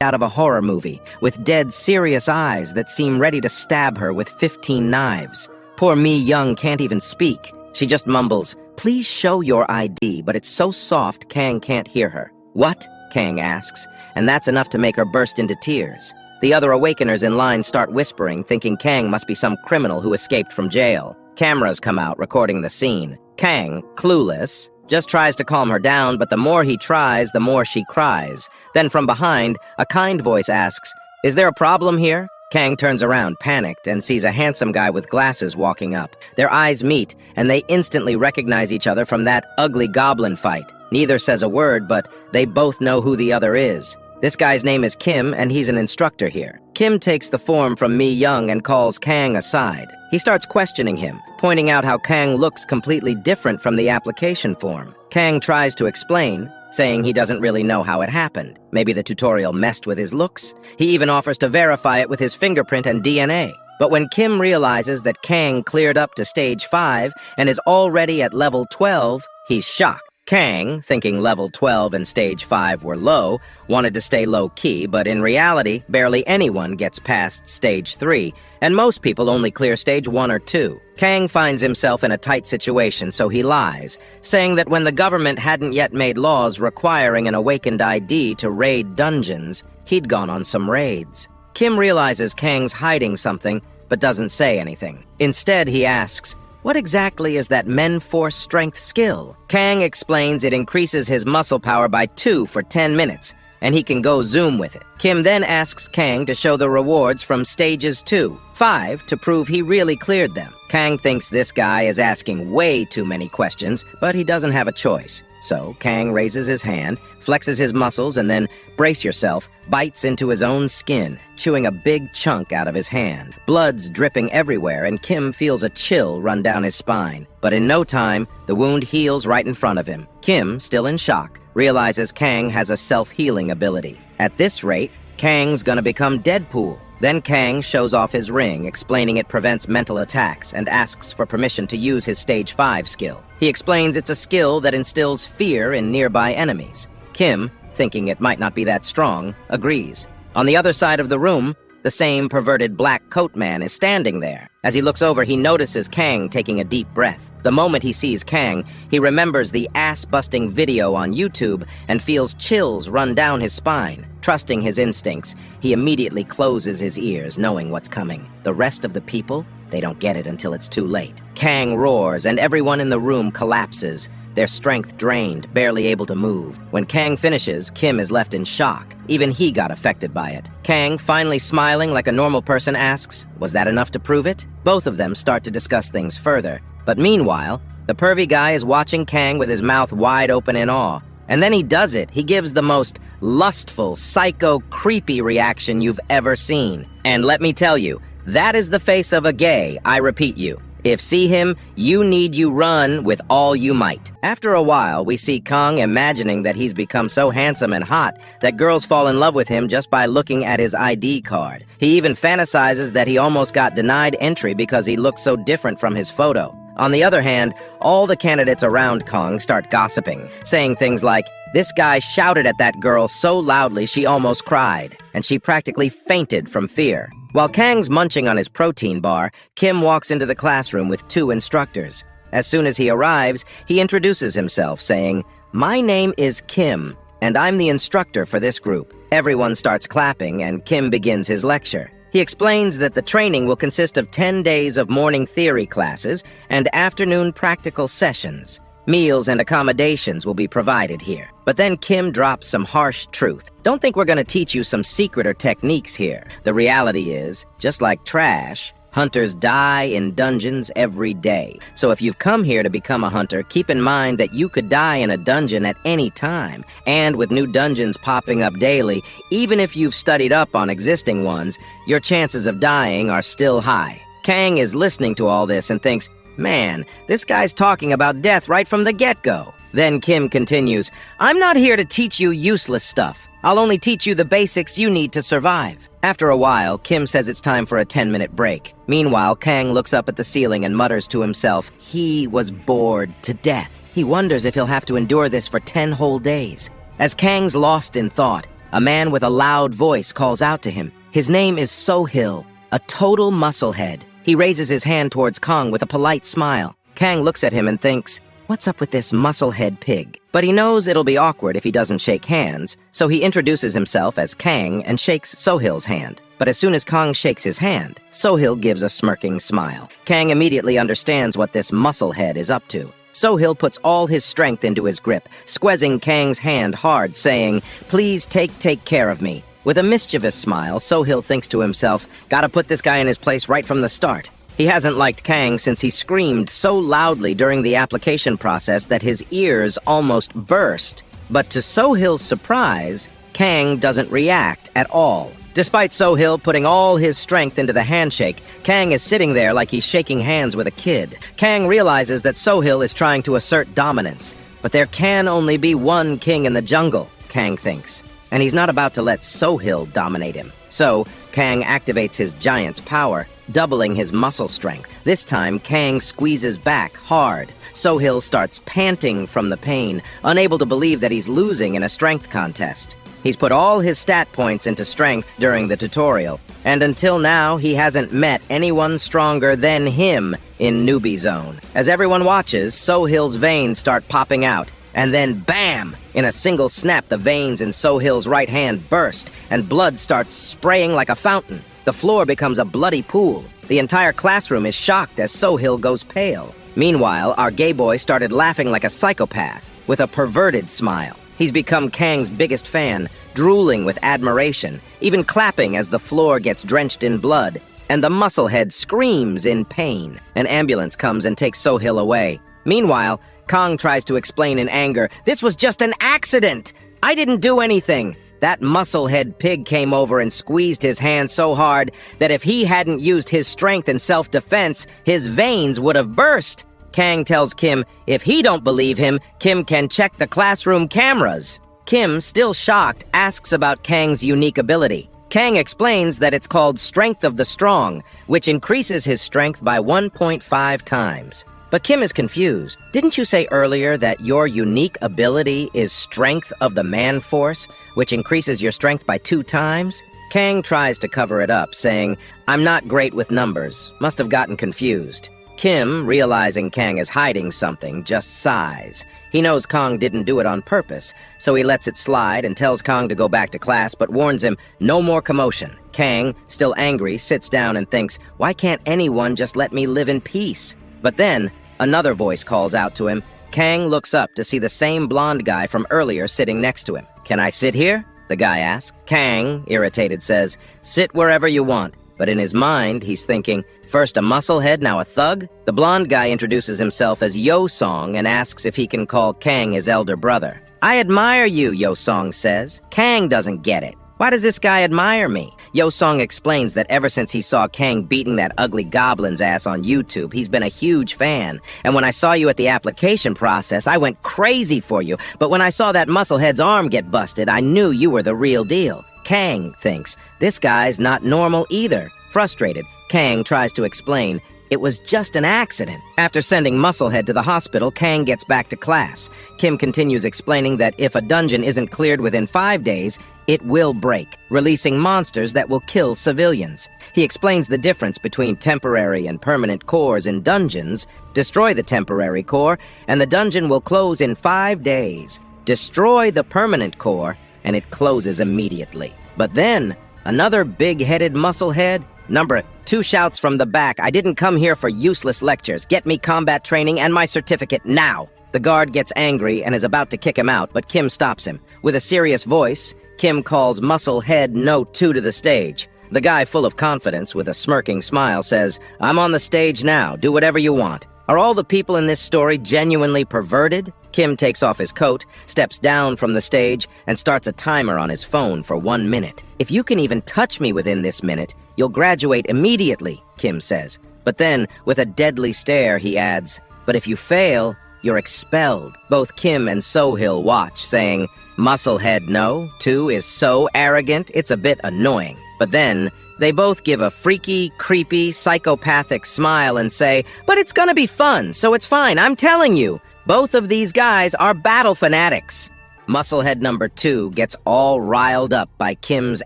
out of a horror movie, with dead, serious eyes that seem ready to stab her with 15 knives. Poor Mi Young can't even speak. She just mumbles, "Please show your ID," but it's so soft Kang can't hear her. "What?" Kang asks, and that's enough to make her burst into tears. The other Awakeners in line start whispering, thinking Kang must be some criminal who escaped from jail. Cameras come out, recording the scene. Kang, clueless, just tries to calm her down, but the more he tries, the more she cries. Then from behind, a kind voice asks, "Is there a problem here?" Kang turns around, panicked, and sees a handsome guy with glasses walking up. Their eyes meet, and they instantly recognize each other from that ugly goblin fight. Neither says a word, but they both know who the other is. This guy's name is Kim, and he's an instructor here. Kim takes the form from Mi Young and calls Kang aside. He starts questioning him, pointing out how Kang looks completely different from the application form. Kang tries to explain, saying he doesn't really know how it happened. Maybe the tutorial messed with his looks. He even offers to verify it with his fingerprint and DNA. But when Kim realizes that Kang cleared up to stage 5 and is already at level 12, he's shocked. Kang, thinking level 12 and stage 5 were low, wanted to stay low-key, but in reality, barely anyone gets past stage 3, and most people only clear stage 1 or 2. Kang finds himself in a tight situation, so he lies, saying that when the government hadn't yet made laws requiring an awakened ID to raid dungeons, he'd gone on some raids. Kim realizes Kang's hiding something, but doesn't say anything. Instead, he asks, "What exactly is that Men-Force strength skill?" Kang explains it increases his muscle power by 2 for 10 minutes, and he can go zoom with it. Kim then asks Kang to show the rewards from stages 2, 5 to prove he really cleared them. Kang thinks this guy is asking way too many questions, but he doesn't have a choice. So Kang raises his hand, flexes his muscles, and then, brace yourself, bites into his own skin, chewing a big chunk out of his hand. Blood's dripping everywhere, and Kim feels a chill run down his spine. But in no time, the wound heals right in front of him. Kim, still in shock, realizes Kang has a self-healing ability. At this rate, Kang's gonna become Deadpool. Then Kang shows off his ring, explaining it prevents mental attacks, and asks for permission to use his stage 5 skill. He explains it's a skill that instills fear in nearby enemies. Kim, thinking it might not be that strong, agrees. On the other side of the room, the same perverted black coat man is standing there. As he looks over, he notices Kang taking a deep breath. The moment he sees Kang, he remembers the ass-busting video on YouTube and feels chills run down his spine. Trusting his instincts, he immediately closes his ears, knowing what's coming. The rest of the people, they don't get it until it's too late. Kang roars, and everyone in the room collapses, their strength drained, barely able to move. When Kang finishes, Kim is left in shock. Even he got affected by it. Kang, finally smiling like a normal person, asks, "Was that enough to prove it?" Both of them start to discuss things further. But meanwhile, the pervy guy is watching Kang with his mouth wide open in awe. And then he does it. He gives the most lustful, psycho, creepy reaction you've ever seen. And let me tell you, that is the face of a gay, I repeat you. If see him, you need you run with all you might. After a while, we see Kang imagining that he's become so handsome and hot that girls fall in love with him just by looking at his ID card. He even fantasizes that he almost got denied entry because he looked so different from his photo. On the other hand, all the candidates around Kang start gossiping, saying things like, "This guy shouted at that girl so loudly she almost cried, and she practically fainted from fear." While Kang's munching on his protein bar, Kim walks into the classroom with 2 instructors. As soon as he arrives, he introduces himself, saying, "My name is Kim, and I'm the instructor for this group." Everyone starts clapping, and Kim begins his lecture. He explains that the training will consist of 10 days of morning theory classes and afternoon practical sessions. Meals and accommodations will be provided here. But then Kim drops some harsh truth. "Don't think we're going to teach you some secret or techniques here. The reality is, just like trash, hunters die in dungeons every day. So if you've come here to become a hunter, keep in mind that you could die in a dungeon at any time. And with new dungeons popping up daily, even if you've studied up on existing ones, your chances of dying are still high." Kang is listening to all this and thinks, "Man, this guy's talking about death right from the get-go." Then Kim continues, "I'm not here to teach you useless stuff. I'll only teach you the basics you need to survive." After a while, Kim says it's time for a 10-minute break. Meanwhile, Kang looks up at the ceiling and mutters to himself, he was bored to death. He wonders if he'll have to endure this for 10 whole days. As Kang's lost in thought, A man with a loud voice calls out to him. His name is Sohil, a total musclehead. He raises his hand towards Kang with a polite smile. Kang looks at him and thinks, what's up with this musclehead pig? But he knows it'll be awkward if he doesn't shake hands, so he introduces himself as Kang and shakes Sohil's hand. But as soon as Kang shakes his hand, Sohil gives a smirking smile. Kang immediately understands what this musclehead is up to. Sohil puts all his strength into his grip, squeezing Kang's hand hard, saying, please take care of me. With a mischievous smile, Sohil thinks to himself, gotta put this guy in his place right from the start. He hasn't liked Kang since he screamed so loudly during the application process that his ears almost burst. But to Sohil's surprise, Kang doesn't react at all. Despite Sohil putting all his strength into the handshake, Kang is sitting there like he's shaking hands with a kid. Kang realizes that Sohil is trying to assert dominance. But there can only be one king in the jungle, Kang thinks. And he's not about to let Sohil dominate him. So, Kang activates his giant's power, doubling his muscle strength. This time, Kang squeezes back hard. Sohil starts panting from the pain, unable to believe that he's losing in a strength contest. He's put all his stat points into strength during the tutorial, and until now, he hasn't met anyone stronger than him in Newbie Zone. As everyone watches, Sohil's veins start popping out, and then bam! In a single snap, the veins in Sohil's right hand burst, and blood starts spraying like a fountain. The floor becomes a bloody pool. The entire classroom is shocked as Sohil goes pale. Meanwhile, our gay boy started laughing like a psychopath, with a perverted smile. He's become Kang's biggest fan, drooling with admiration, even clapping as the floor gets drenched in blood, and the musclehead screams in pain. An ambulance comes and takes Sohil away. Meanwhile, Kang tries to explain in anger, this was just an accident! I didn't do anything! That musclehead pig came over and squeezed his hand so hard that if he hadn't used his strength and self-defense, his veins would have burst. Kang tells Kim if he don't believe him, Kim can check the classroom cameras. Kim, still shocked, asks about Kang's unique ability. Kang explains that it's called Strength of the Strong, which increases his strength by 1.5 times. But Kim is confused. Didn't you say earlier that your unique ability is Strength of the Man Force, which increases your strength by 2 times? Kang tries to cover it up, saying, I'm not great with numbers. Must have gotten confused. Kim, realizing Kang is hiding something, just sighs. He knows Kang didn't do it on purpose, so he lets it slide and tells Kang to go back to class, but warns him no more commotion. Kang, still angry, sits down and thinks, why can't anyone just let me live in peace? But then, another voice calls out to him. Kang looks up to see the same blonde guy from earlier sitting next to him. Can I sit here? The guy asks. Kang, irritated, says, sit wherever you want. But in his mind, he's thinking, first a musclehead, now a thug? The blonde guy introduces himself as Yo-Song and asks if he can call Kang his elder brother. I admire you, Yo-Song says. Kang doesn't get it. Why does this guy admire me? Yo-Song explains that ever since he saw Kang beating that ugly goblin's ass on YouTube, he's been a huge fan. And when I saw you at the application process, I went crazy for you. But when I saw that musclehead's arm get busted, I knew you were the real deal. Kang thinks, this guy's not normal either. Frustrated, Kang tries to explain, it was just an accident. After sending Musclehead to the hospital, Kang gets back to class. Kim continues explaining that if a dungeon isn't cleared within 5 days, it will break, releasing monsters that will kill civilians. He explains the difference between temporary and permanent cores in dungeons. Destroy the temporary core, and the dungeon will close in 5 days. Destroy the permanent core, and it closes immediately. But then, another big-headed musclehead? Number 2 shouts from the back, I didn't come here for useless lectures. Get me combat training and my certificate now. The guard gets angry and is about to kick him out, but Kim stops him. With a serious voice, Kim calls Musclehead No. 2 to the stage. The guy, full of confidence, with a smirking smile, says, I'm on the stage now. Do whatever you want. Are all the people in this story genuinely perverted? Kim takes off his coat, steps down from the stage, and starts a timer on his phone for 1 minute. If you can even touch me within this minute, you'll graduate immediately, Kim says. But then, with a deadly stare, he adds, but if you fail, you're expelled. Both Kim and Sohil watch, saying, Musclehead No. 2 is so arrogant, it's a bit annoying. But then, they both give a freaky, creepy, psychopathic smile and say, but it's gonna be fun, so it's fine, I'm telling you. Both of these guys are battle fanatics. Musclehead number 2 gets all riled up by Kim's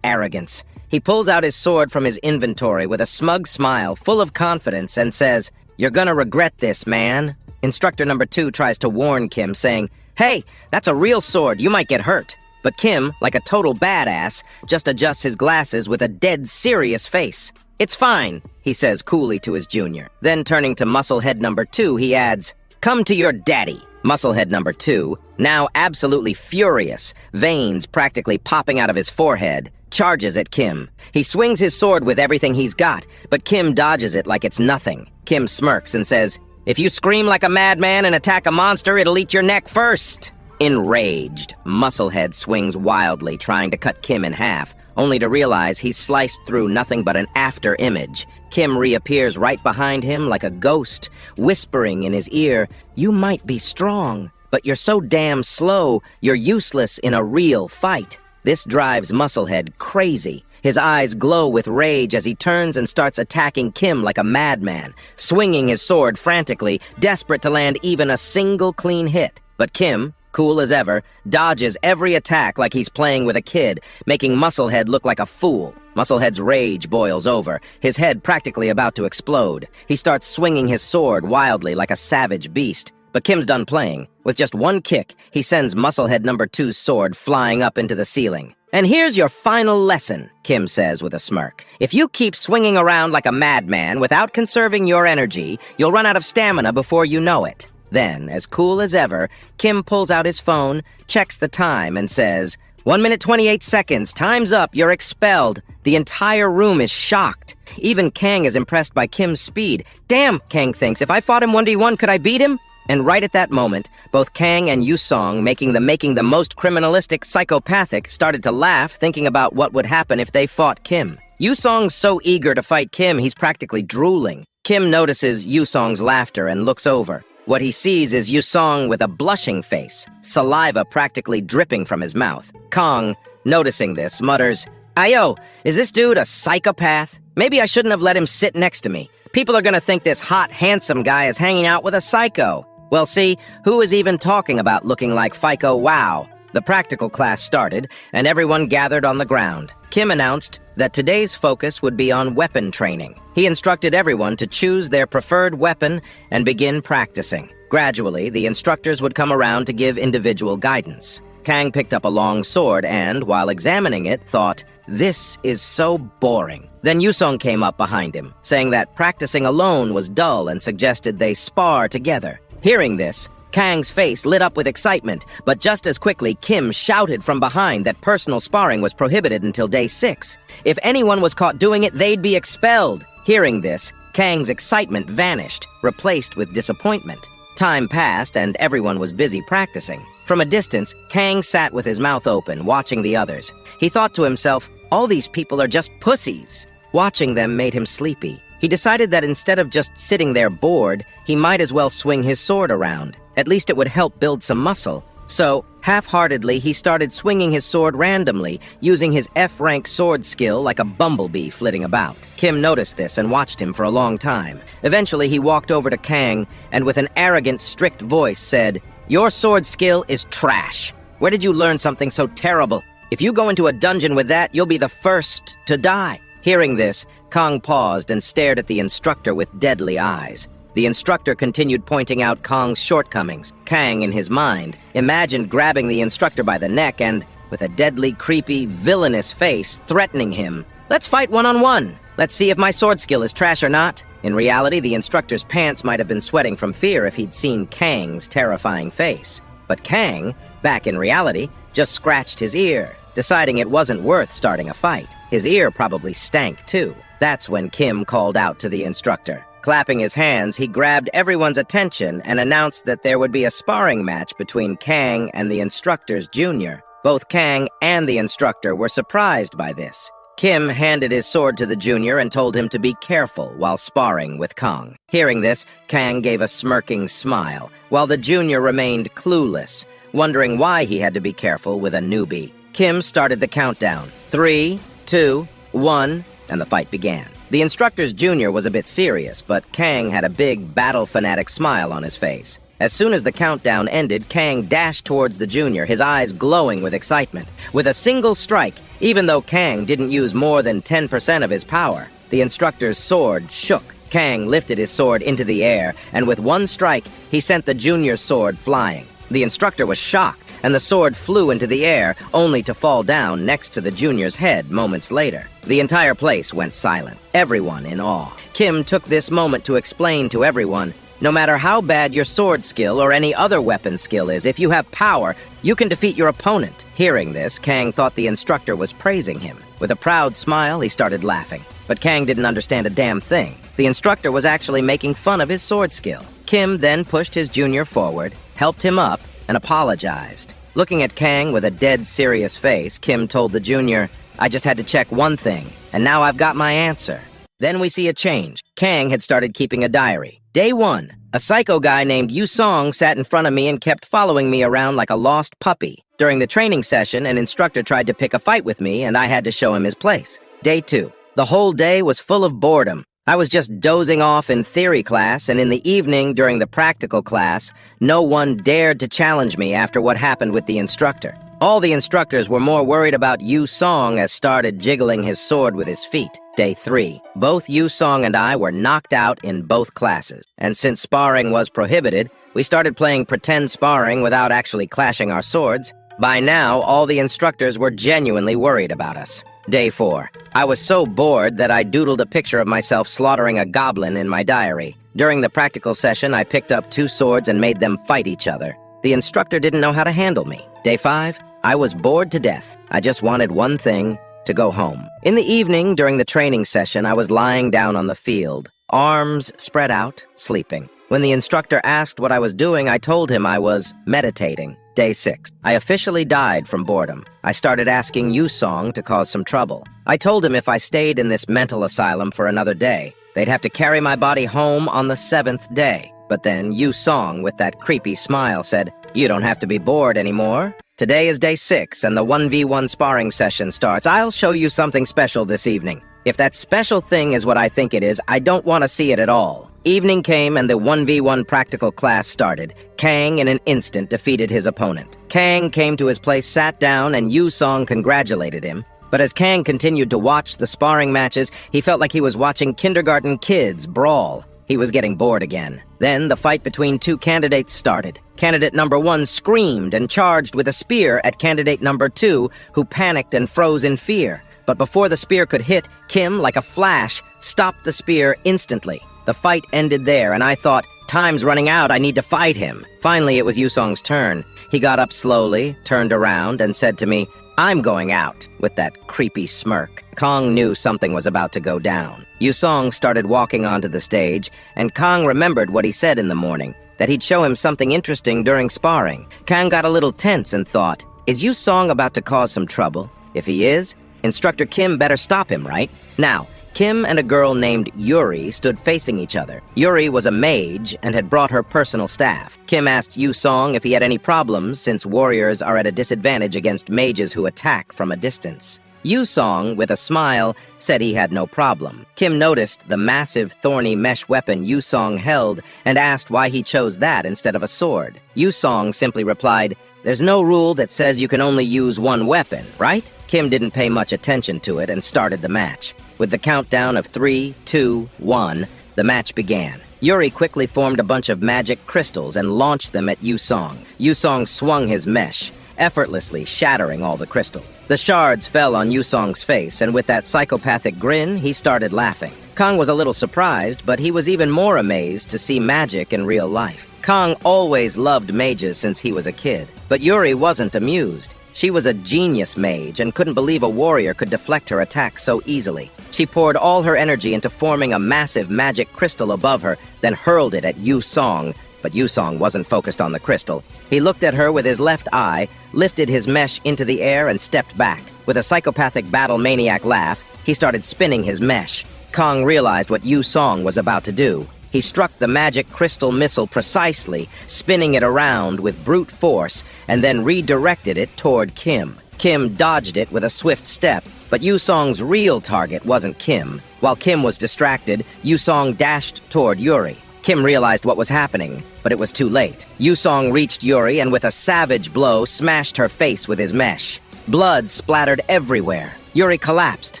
arrogance. He pulls out his sword from his inventory with a smug smile, full of confidence, and says, "You're gonna regret this, man." Instructor number 2 tries to warn Kim, saying, "Hey, that's a real sword, you might get hurt." But Kim, like a total badass, just adjusts his glasses with a dead serious face. "It's fine," he says coolly to his junior. Then turning to Musclehead number 2, he adds, "Come to your daddy." Musclehead number 2, now absolutely furious, veins practically popping out of his forehead, charges at Kim. He swings his sword with everything he's got, but Kim dodges it like it's nothing. Kim smirks and says, "If you scream like a madman and attack a monster, it'll eat your neck first." Enraged, Musclehead swings wildly, trying to cut Kim in half, only to realize he's sliced through nothing but an after image. Kim reappears right behind him like a ghost, whispering in his ear, "You might be strong, but you're so damn slow, you're useless in a real fight." This drives Musclehead crazy. His eyes glow with rage as he turns and starts attacking Kim like a madman, swinging his sword frantically, desperate to land even a single clean hit. But Kim, cool as ever, dodges every attack like he's playing with a kid, making Musclehead look like a fool. Musclehead's rage boils over, his head practically about to explode. He starts swinging his sword wildly like a savage beast. But Kim's done playing. With just one kick, he sends Musclehead number 2's sword flying up into the ceiling. "And here's your final lesson," Kim says with a smirk. "If you keep swinging around like a madman without conserving your energy, you'll run out of stamina before you know it." Then, as cool as ever, Kim pulls out his phone, checks the time, and says, 1 minute 28 seconds, time's up, you're expelled." The entire room is shocked. Even Kang is impressed by Kim's speed. "Damn," Kang thinks, "if I fought him 1v1, could I beat him?" And right at that moment, both Kang and Yusong, making the most criminalistic psychopathic, started to laugh, thinking about what would happen if they fought Kim. Yusong's so eager to fight Kim, he's practically drooling. Kim notices Yusong's laughter and looks over. What he sees is Yusong with a blushing face, saliva practically dripping from his mouth. Kong, noticing this, mutters, "Ayo, is this dude a psychopath? Maybe I shouldn't have let him sit next to me. People are gonna think this hot, handsome guy is hanging out with a psycho." Well, see, who is even talking about looking like Fico Wow? The practical class started, and everyone gathered on the ground. Kim announced that today's focus would be on weapon training. He instructed everyone to choose their preferred weapon and begin practicing. Gradually, the instructors would come around to give individual guidance. Kang picked up a long sword and, while examining it, thought, "This is so boring." Then Yusong came up behind him, saying that practicing alone was dull and suggested they spar together. Hearing this, Kang's face lit up with excitement, but just as quickly Kim shouted from behind that personal sparring was prohibited until day 6. If anyone was caught doing it, they'd be expelled. Hearing this, Kang's excitement vanished, replaced with disappointment. Time passed and everyone was busy practicing. From a distance, Kang sat with his mouth open, watching the others. He thought to himself, all these people are just pussies. Watching them made him sleepy. He decided that instead of just sitting there bored, he might as well swing his sword around. At least it would help build some muscle. So, half-heartedly, he started swinging his sword randomly, using his F-rank sword skill like a bumblebee flitting about. Kim noticed this and watched him for a long time. Eventually, he walked over to Kang and with an arrogant, strict voice said, "Your sword skill is trash. Where did you learn something so terrible? If you go into a dungeon with that, you'll be the first to die." Hearing this, Kang paused and stared at the instructor with deadly eyes. The instructor continued pointing out Kang's shortcomings. Kang, in his mind, imagined grabbing the instructor by the neck and, with a deadly, creepy, villainous face, threatening him. "Let's fight one-on-one. Let's see if my sword skill is trash or not." In reality, the instructor's pants might have been sweating from fear if he'd seen Kang's terrifying face. But Kang, back in reality, just scratched his ear, deciding it wasn't worth starting a fight. His ear probably stank, too. That's when Kim called out to the instructor. Clapping his hands, he grabbed everyone's attention and announced that there would be a sparring match between Kang and the instructor's junior. Both Kang and the instructor were surprised by this. Kim handed his sword to the junior and told him to be careful while sparring with Kang. Hearing this, Kang gave a smirking smile, while the junior remained clueless, wondering why he had to be careful with a newbie. Kim started the countdown. 3, 2, 1, and the fight began. The instructor's junior was a bit serious, but Kang had a big, battle-fanatic smile on his face. As soon as the countdown ended, Kang dashed towards the junior, his eyes glowing with excitement. With a single strike, even though Kang didn't use more than 10% of his power, the instructor's sword shook. Kang lifted his sword into the air, and with one strike, he sent the junior's sword flying. The instructor was shocked, and the sword flew into the air, only to fall down next to the junior's head moments later. The entire place went silent, everyone in awe. Kim took this moment to explain to everyone, no matter how bad your sword skill or any other weapon skill is, if you have power, you can defeat your opponent. Hearing this, Kang thought the instructor was praising him. With a proud smile, he started laughing. But Kang didn't understand a damn thing. The instructor was actually making fun of his sword skill. Kim then pushed his junior forward, helped him up, and apologized. Looking at Kang with a dead serious face, Kim told the junior, "I just had to check one thing, and now I've got my answer." Then we see a change. Kang had started keeping a diary. Day 1, a psycho guy named Yu Song sat in front of me and kept following me around like a lost puppy. During the training session, an instructor tried to pick a fight with me, and I had to show him his place. Day 2, the whole day was full of boredom. I was just dozing off in theory class, and in the evening during the practical class, no one dared to challenge me after what happened with the instructor. All the instructors were more worried about Yu Song as started jiggling his sword with his feet. Day 3, both Yu Song and I were knocked out in both classes. And since sparring was prohibited, we started playing pretend sparring without actually clashing our swords. By now, all the instructors were genuinely worried about us. Day 4, I was so bored that I doodled a picture of myself slaughtering a goblin in my diary. During the practical session, I picked up 2 swords and made them fight each other. The instructor didn't know how to handle me. Day 5, I was bored to death. I just wanted one thing, to go home. In the evening, during the training session, I was lying down on the field, arms spread out, sleeping. When the instructor asked what I was doing, I told him I was meditating. Day 6, I officially died from boredom. I started asking Yu Song to cause some trouble. I told him if I stayed in this mental asylum for another day, they'd have to carry my body home on the 7th day. But then Yu Song, with that creepy smile, said, "You don't have to be bored anymore. Today is day 6, and the 1v1 sparring session starts. I'll show you something special this evening. If that special thing is what I think it is, I don't want to see it at all." Evening came and the 1v1 practical class started. Kang in an instant defeated his opponent. Kang came to his place, sat down, and Yu Song congratulated him. But as Kang continued to watch the sparring matches, he felt like he was watching kindergarten kids brawl. He was getting bored again. Then the fight between 2 candidates started. Candidate number 1 screamed and charged with a spear at candidate number 2, who panicked and froze in fear. But before the spear could hit, Kim, like a flash, stopped the spear instantly. The fight ended there, and I thought, time's running out, I need to fight him. Finally, it was Yu Song's turn. He got up slowly, turned around, and said to me, "I'm going out," with that creepy smirk. Kang knew something was about to go down. Yu Song started walking onto the stage, and Kang remembered what he said in the morning, that he'd show him something interesting during sparring. Kang got a little tense and thought, is Yu Song about to cause some trouble? If he is, Instructor Kim better stop him, right? Now, Kim and a girl named Yuri stood facing each other. Yuri was a mage and had brought her personal staff. Kim asked Yu Song if he had any problems, since warriors are at a disadvantage against mages who attack from a distance. Yu Song, with a smile, said he had no problem. Kim noticed the massive thorny mesh weapon Yu Song held and asked why he chose that instead of a sword. Yu Song simply replied, "There's no rule that says you can only use one weapon, right?" Kim didn't pay much attention to it and started the match. With the countdown of 3, 2, 1, the match began. Yuri quickly formed a bunch of magic crystals and launched them at Yu Song. Yu Song swung his mesh, effortlessly shattering all the crystal. The shards fell on Yu Song's face, and with that psychopathic grin, he started laughing. Kang was a little surprised, but he was even more amazed to see magic in real life. Kang always loved mages since he was a kid, but Yuri wasn't amused. She was a genius mage and couldn't believe a warrior could deflect her attack so easily. She poured all her energy into forming a massive magic crystal above her, then hurled it at Yu Song. But Yu Song wasn't focused on the crystal. He looked at her with his left eye, lifted his mesh into the air, and stepped back. With a psychopathic battle maniac laugh, he started spinning his mesh. Kang realized what Yu Song was about to do. He struck the magic crystal missile precisely, spinning it around with brute force, and then redirected it toward Kim. Kim dodged it with a swift step, but Yu Song's real target wasn't Kim. While Kim was distracted, Yu Song dashed toward Yuri. Kim realized what was happening, but it was too late. Yusong reached Yuri and with a savage blow smashed her face with his mesh. Blood splattered everywhere. Yuri collapsed,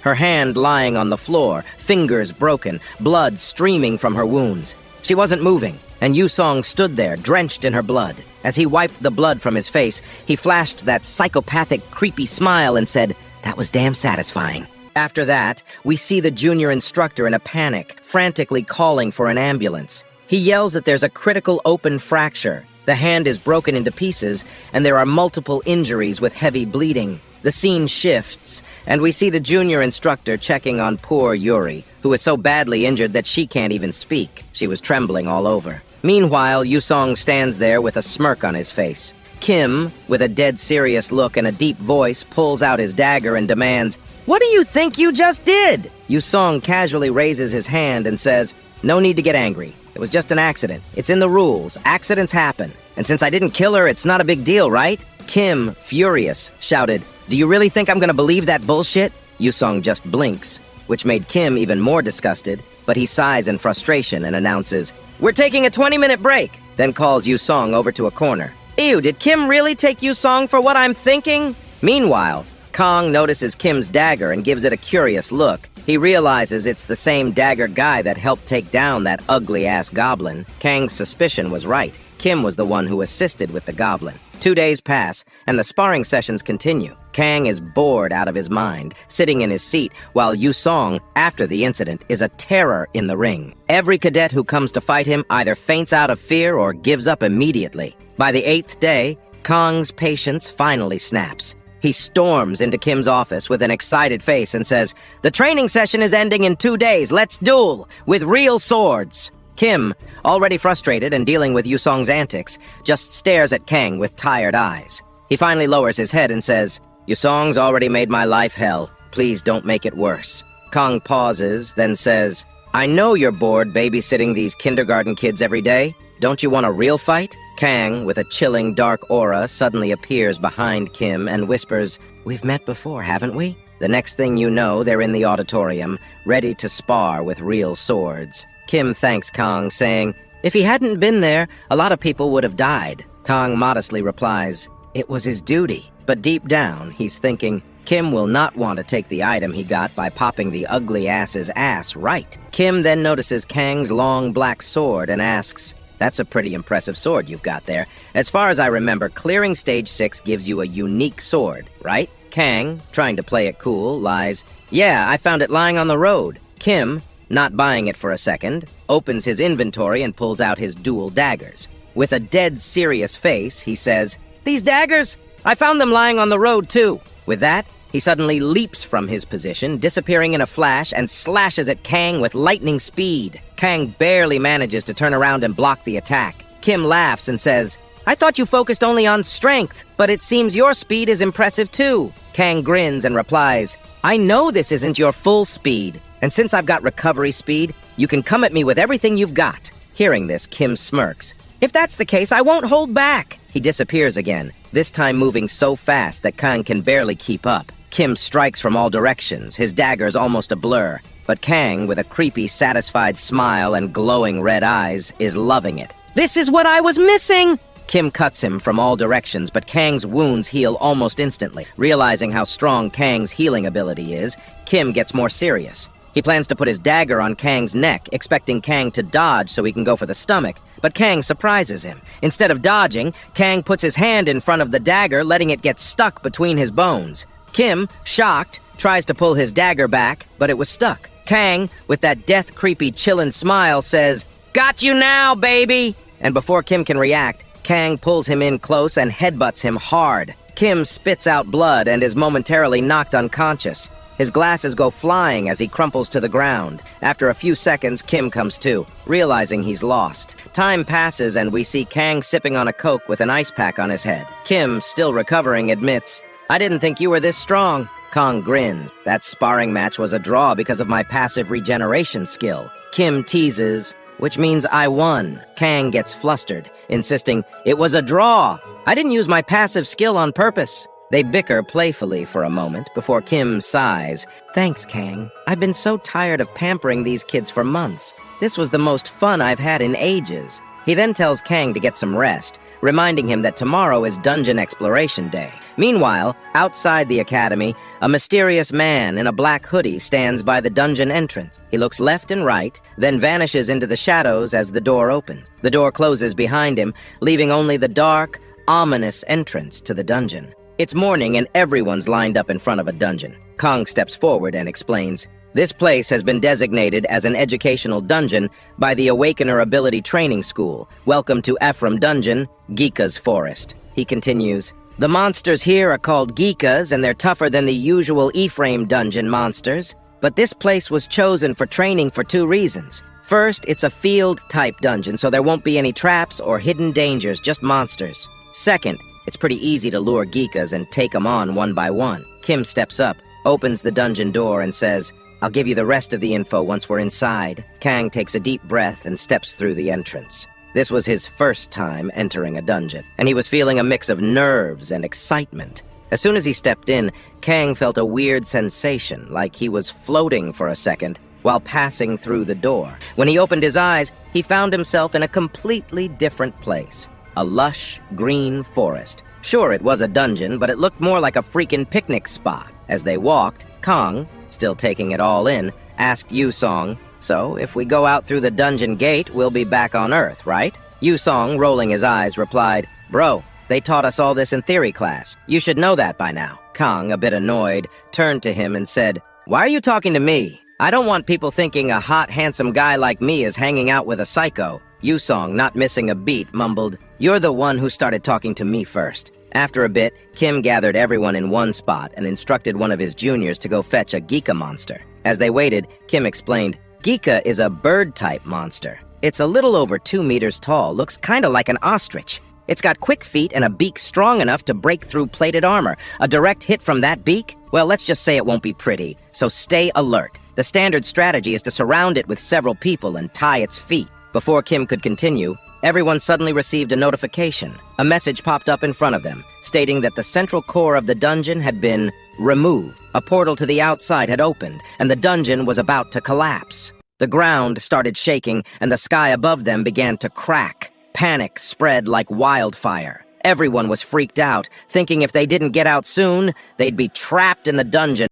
her hand lying on the floor, fingers broken, blood streaming from her wounds. She wasn't moving, and Yusong stood there, drenched in her blood. As he wiped the blood from his face, he flashed that psychopathic, creepy smile and said, "That was damn satisfying." After that, we see the junior instructor in a panic, frantically calling for an ambulance. He yells that there's a critical open fracture. The hand is broken into pieces, and there are multiple injuries with heavy bleeding. The scene shifts, and we see the junior instructor checking on poor Yuri, who is so badly injured that she can't even speak. She was trembling all over. Meanwhile, Yusong stands there with a smirk on his face. Kim, with a dead serious look and a deep voice, pulls out his dagger and demands, "What do you think you just did?" Yusong casually raises his hand and says, "No need to get angry. It was just an accident. It's in the rules. Accidents happen. And since I didn't kill her, it's not a big deal, right?" Kim, furious, shouted, "Do you really think I'm gonna believe that bullshit?" Yusong just blinks, which made Kim even more disgusted, but he sighs in frustration and announces, "We're taking a 20-minute break," then calls Yusong over to a corner. "Ew, did Kim really take Yusong for what I'm thinking?" Meanwhile, Kong notices Kim's dagger and gives it a curious look. He realizes it's the same dagger guy that helped take down that ugly-ass goblin. Kang's suspicion was right. Kim was the one who assisted with the goblin. 2 days pass, and the sparring sessions continue. Kang is bored out of his mind, sitting in his seat, while Yusong, after the incident, is a terror in the ring. Every cadet who comes to fight him either faints out of fear or gives up immediately. By the 8th day, Kong's patience finally snaps. He storms into Kim's office with an excited face and says, "The training session is ending in 2 days. Let's duel with real swords." Kim, already frustrated and dealing with Yusong's antics, just stares at Kang with tired eyes. He finally lowers his head and says, "Yusong's already made my life hell. Please don't make it worse." Kong pauses, then says, "I know you're bored babysitting these kindergarten kids every day. Don't you want a real fight?" Kang, with a chilling dark aura, suddenly appears behind Kim and whispers, "We've met before, haven't we?" The next thing you know, they're in the auditorium, ready to spar with real swords. Kim thanks Kong, saying, "If he hadn't been there, a lot of people would have died." Kong modestly replies, "It was his duty." But deep down, he's thinking, Kim will not want to take the item he got by popping the ugly ass's ass right. Kim then notices Kang's long black sword and asks, "That's a pretty impressive sword you've got there. As far as I remember, clearing stage 6 gives you a unique sword, right?" Kang, trying to play it cool, lies, "Yeah, I found it lying on the road." Kim, not buying it for a second, opens his inventory and pulls out his dual daggers. With a dead serious face, he says, "These daggers? I found them lying on the road, too." With that, he suddenly leaps from his position, disappearing in a flash, and slashes at Kang with lightning speed. Kang barely manages to turn around and block the attack. Kim laughs and says, "I thought you focused only on strength, but it seems your speed is impressive too." Kang grins and replies, "I know this isn't your full speed, and since I've got recovery speed, you can come at me with everything you've got." Hearing this, Kim smirks. "If that's the case, I won't hold back." He disappears again, this time moving so fast that Kang can barely keep up. Kim strikes from all directions, his daggers almost a blur, but Kang, with a creepy, satisfied smile and glowing red eyes, is loving it. "This is what I was missing!" Kim cuts him from all directions, but Kang's wounds heal almost instantly. Realizing how strong Kang's healing ability is, Kim gets more serious. He plans to put his dagger on Kang's neck, expecting Kang to dodge so he can go for the stomach, but Kang surprises him. Instead of dodging, Kang puts his hand in front of the dagger, letting it get stuck between his bones. Kim, shocked, tries to pull his dagger back, but it was stuck. Kang, with that death-creepy chillin' smile, says, "Got you now, baby!" And before Kim can react, Kang pulls him in close and headbutts him hard. Kim spits out blood and is momentarily knocked unconscious. His glasses go flying as he crumples to the ground. After a few seconds, Kim comes to, realizing he's lost. Time passes and we see Kang sipping on a Coke with an ice pack on his head. Kim, still recovering, admits, "I didn't think you were this strong." Kong grins. "That sparring match was a draw because of my passive regeneration skill." Kim teases, "Which means I won." Kang gets flustered, insisting, "It was a draw. I didn't use my passive skill on purpose." They bicker playfully for a moment before Kim sighs. "Thanks, Kang. I've been so tired of pampering these kids for months. This was the most fun I've had in ages." He then tells Kang to get some rest, reminding him that tomorrow is Dungeon Exploration Day. Meanwhile, outside the academy, a mysterious man in a black hoodie stands by the dungeon entrance. He looks left and right, then vanishes into the shadows as the door opens. The door closes behind him, leaving only the dark, ominous entrance to the dungeon. It's morning and everyone's lined up in front of a dungeon. Kang steps forward and explains, "This place has been designated as an educational dungeon by the Awakener Ability Training School. Welcome to Ephraim Dungeon, Geeka's Forest." He continues, "The monsters here are called Geekas, and they're tougher than the usual Ephraim Dungeon monsters. But this place was chosen for training for two reasons. First, it's a field-type dungeon, so there won't be any traps or hidden dangers, just monsters. Second, it's pretty easy to lure Geekas and take them on one by one." Kim steps up, opens the dungeon door, and says, "I'll give you the rest of the info once we're inside." Kang takes a deep breath and steps through the entrance. This was his first time entering a dungeon, and he was feeling a mix of nerves and excitement. As soon as he stepped in, Kang felt a weird sensation, like he was floating for a second while passing through the door. When he opened his eyes, he found himself in a completely different place. A lush, green forest. Sure, it was a dungeon, but it looked more like a freaking picnic spot. As they walked, Kang, still taking it all in, asked Yusong, "So, if we go out through the dungeon gate, we'll be back on Earth, right?" Yusong, rolling his eyes, replied, "Bro, they taught us all this in theory class. You should know that by now." Kang, a bit annoyed, turned to him and said, "Why are you talking to me? I don't want people thinking a hot, handsome guy like me is hanging out with a psycho." Yusong, not missing a beat, mumbled, "You're the one who started talking to me first." After a bit, Kim gathered everyone in one spot and instructed one of his juniors to go fetch a Geeka monster. As they waited, Kim explained, "Geeka is a bird-type monster. It's a little over 2 meters tall, looks kinda like an ostrich. It's got quick feet and a beak strong enough to break through plated armor. A direct hit from that beak? Well, let's just say it won't be pretty, so stay alert. The standard strategy is to surround it with several people and tie its feet." Before Kim could continue, everyone suddenly received a notification. A message popped up in front of them, stating that the central core of the dungeon had been removed. A portal to the outside had opened, and the dungeon was about to collapse. The ground started shaking, and the sky above them began to crack. Panic spread like wildfire. Everyone was freaked out, thinking if they didn't get out soon, they'd be trapped in the dungeon.